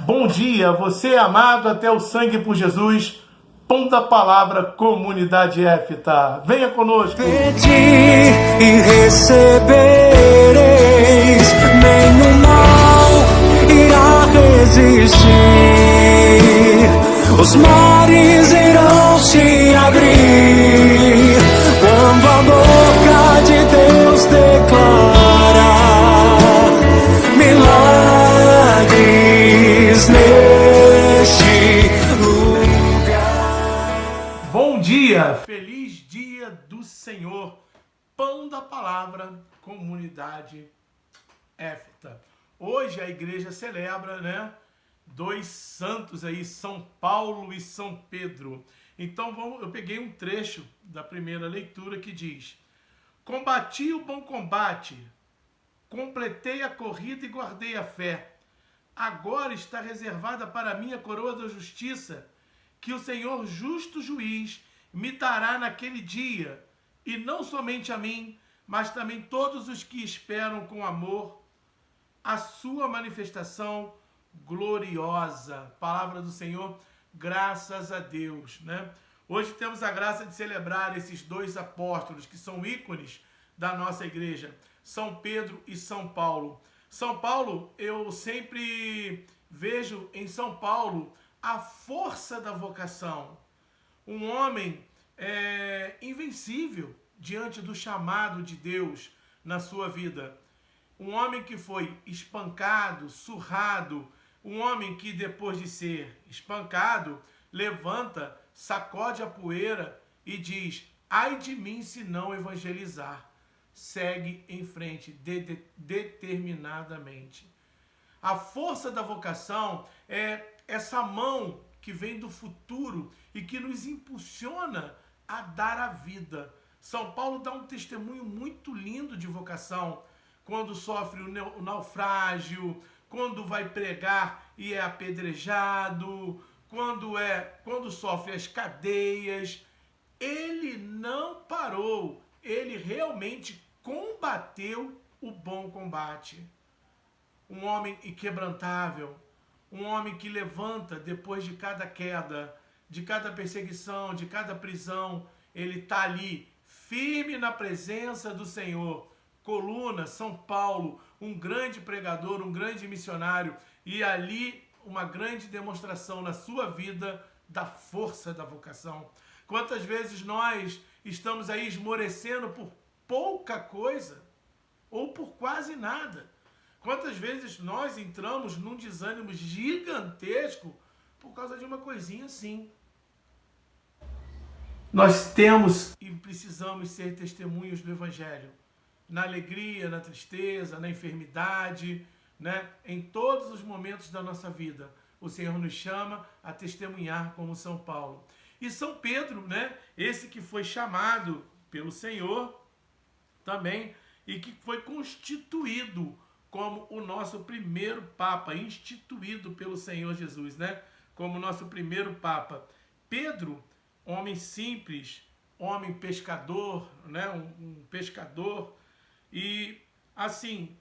Bom dia, você é amado até o sangue por Jesus. Pão da Palavra, Comunidade EFTA. Venha conosco. Pedi e recebereis, nenhum mal irá resistir. Os mares irão se abrir quando a boca de Deus declarar milagres neste lugar. Bom dia, feliz dia do Senhor. Pão da Palavra, Comunidade EFTA. Hoje a igreja celebra, dois santos aí, São Paulo e São Pedro. Então eu peguei um trecho da primeira leitura que diz: combati o bom combate, completei a corrida e guardei a fé. Agora está reservada para mim a coroa da justiça, que o Senhor justo juiz me dará naquele dia, e não somente a mim, mas também todos os que esperam com amor a sua manifestação gloriosa. Palavra do Senhor, graças a Deus, Hoje temos a graça de celebrar esses dois apóstolos que são ícones da nossa igreja, São Pedro e São Paulo. São Paulo, eu sempre vejo em São Paulo a força da vocação. Um homem invencível diante do chamado de Deus na sua vida. Um homem que foi espancado, surrado, um homem que depois de ser espancado, levanta, sacode a poeira e diz: ai de mim se não evangelizar. Segue em frente determinadamente. A força da vocação é essa mão que vem do futuro e que nos impulsiona a dar a vida. São Paulo dá um testemunho muito lindo de vocação, quando sofre o naufrágio, quando vai pregar e é apedrejado, quando sofre as cadeias. Ele não parou, ele realmente combateu o bom combate. Um homem inquebrantável, um homem que levanta depois de cada queda, de cada perseguição, de cada prisão. Ele está ali, firme na presença do Senhor. Coluna, São Paulo, um grande pregador, um grande missionário, e ali uma grande demonstração na sua vida da força da vocação. Quantas vezes nós estamos aí esmorecendo por pouca coisa ou por quase nada? Quantas vezes nós entramos num desânimo gigantesco por causa de uma coisinha assim? Nós temos e precisamos ser testemunhos do Evangelho. Na alegria, na tristeza, na enfermidade, em todos os momentos da nossa vida. O Senhor nos chama a testemunhar como São Paulo. E São Pedro, esse que foi chamado pelo Senhor também e que foi constituído como o nosso primeiro Papa, instituído pelo Senhor Jesus, como nosso primeiro Papa. Pedro, homem simples, homem pescador, um pescador, e assim,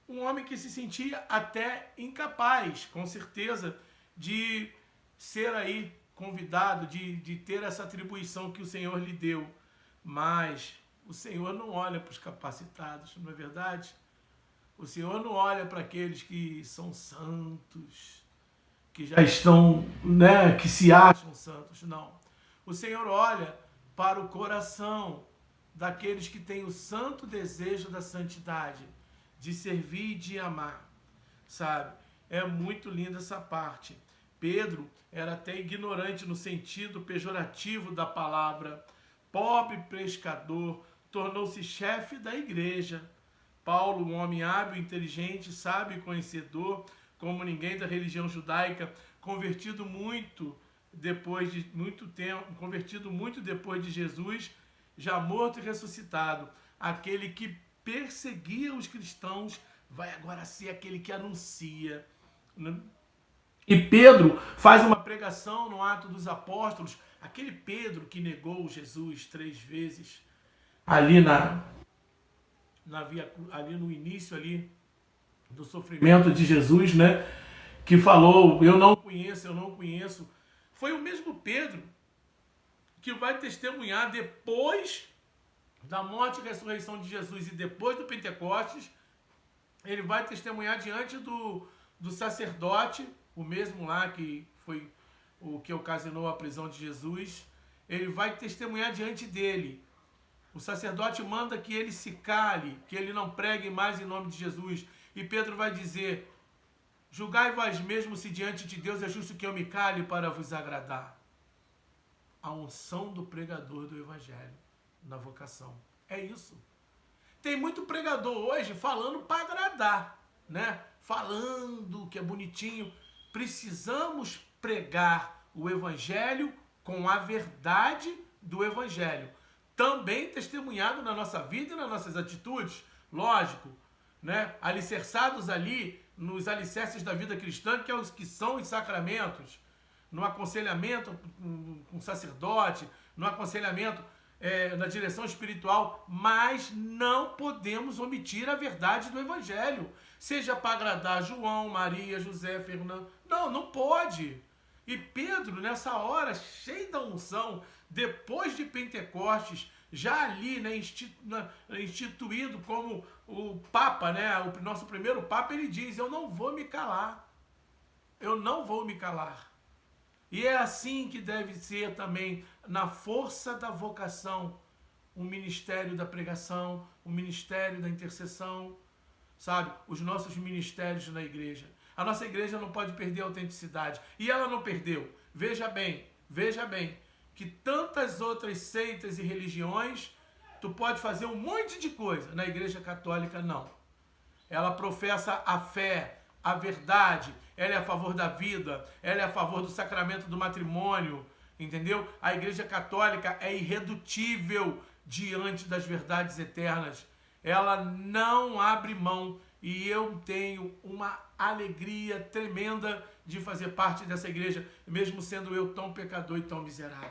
um homem que se sentia até incapaz, com certeza, de ser aí convidado, de ter essa atribuição que o Senhor lhe deu. Mas o Senhor não olha para os capacitados, não é verdade? O Senhor não olha para aqueles que são santos, que já estão, que se acham santos, não. O Senhor olha para o coração daqueles que têm o santo desejo da santidade, de servir e de amar, sabe? É muito linda essa parte. Pedro era até ignorante no sentido pejorativo da palavra. Pobre pescador, tornou-se chefe da igreja. Paulo, um homem hábil, inteligente, sábio e conhecedor, como ninguém da religião judaica, convertido muito depois de Jesus, já morto e ressuscitado. Aquele que perseguia os cristãos vai agora ser aquele que anuncia. E Pedro faz uma pregação no Atos dos Apóstolos, aquele Pedro que negou Jesus 3 vezes, ali ali no início ali do sofrimento de Jesus, que falou, eu não conheço, foi o mesmo Pedro que vai testemunhar depois da morte e ressurreição de Jesus e depois do Pentecostes. Ele vai testemunhar diante do sacerdote, o mesmo lá que foi o que ocasionou a prisão de Jesus. Ele vai testemunhar diante dele. O sacerdote manda que ele se cale, que ele não pregue mais em nome de Jesus. E Pedro vai dizer: julgai vós mesmos se diante de Deus é justo que eu me cale para vos agradar. A unção do pregador do evangelho na vocação. É isso. Tem muito pregador hoje falando para agradar, né? Falando que é bonitinho. Precisamos pregar o evangelho com a verdade do evangelho. Também testemunhado na nossa vida e nas nossas atitudes. Lógico, né? Alicerçados ali nos alicerces da vida cristã, que são os sacramentos. No aconselhamento com o sacerdote, no aconselhamento na direção espiritual, mas não podemos omitir a verdade do evangelho, seja para agradar João, Maria, José, Fernando. Não pode. E Pedro, nessa hora, cheio da unção, depois de Pentecostes, já ali, né, instituído como o Papa, né, o nosso primeiro Papa, ele diz: eu não vou me calar. Eu não vou me calar. E é assim que deve ser também, na força da vocação, o ministério da pregação, o ministério da intercessão, sabe? Os nossos ministérios na igreja. A nossa igreja não pode perder a autenticidade. E ela não perdeu. Veja bem, que tantas outras seitas e religiões, tu pode fazer um monte de coisa. Na igreja católica, não. Ela professa a fé, a verdade, ela é a favor da vida, ela é a favor do sacramento do matrimônio, entendeu? A Igreja Católica é irredutível diante das verdades eternas. Ela não abre mão e eu tenho uma alegria tremenda de fazer parte dessa igreja, mesmo sendo eu tão pecador e tão miserável.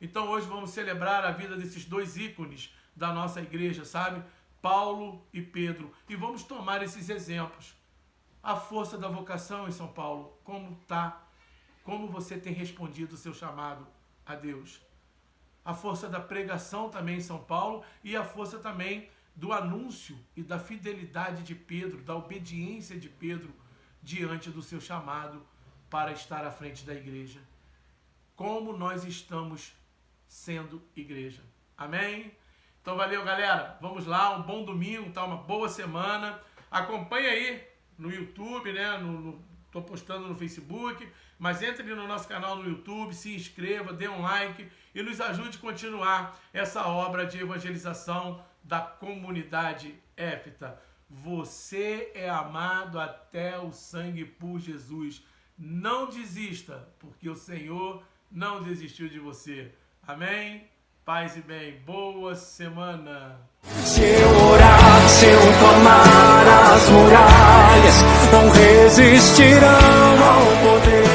Então hoje vamos celebrar a vida desses dois ícones da nossa igreja, sabe? Paulo e Pedro. E vamos tomar esses exemplos. A força da vocação em São Paulo, como tá? Como você tem respondido o seu chamado a Deus? A força da pregação também em São Paulo e a força também do anúncio e da fidelidade de Pedro, da obediência de Pedro diante do seu chamado para estar à frente da igreja. Como nós estamos sendo igreja. Amém? Então valeu, galera. Vamos lá, um bom domingo, tá? Uma boa semana. Acompanhe aí no YouTube, né? Tô postando no Facebook, mas entre no nosso canal no YouTube, se inscreva, dê um like e nos ajude a continuar essa obra de evangelização da comunidade Éfita. Você é amado até o sangue por Jesus. Não desista, porque o Senhor não desistiu de você. Amém? Paz e bem. Boa semana. Se eu orar, se eu clamar, as muralhas não resistirão ao poder.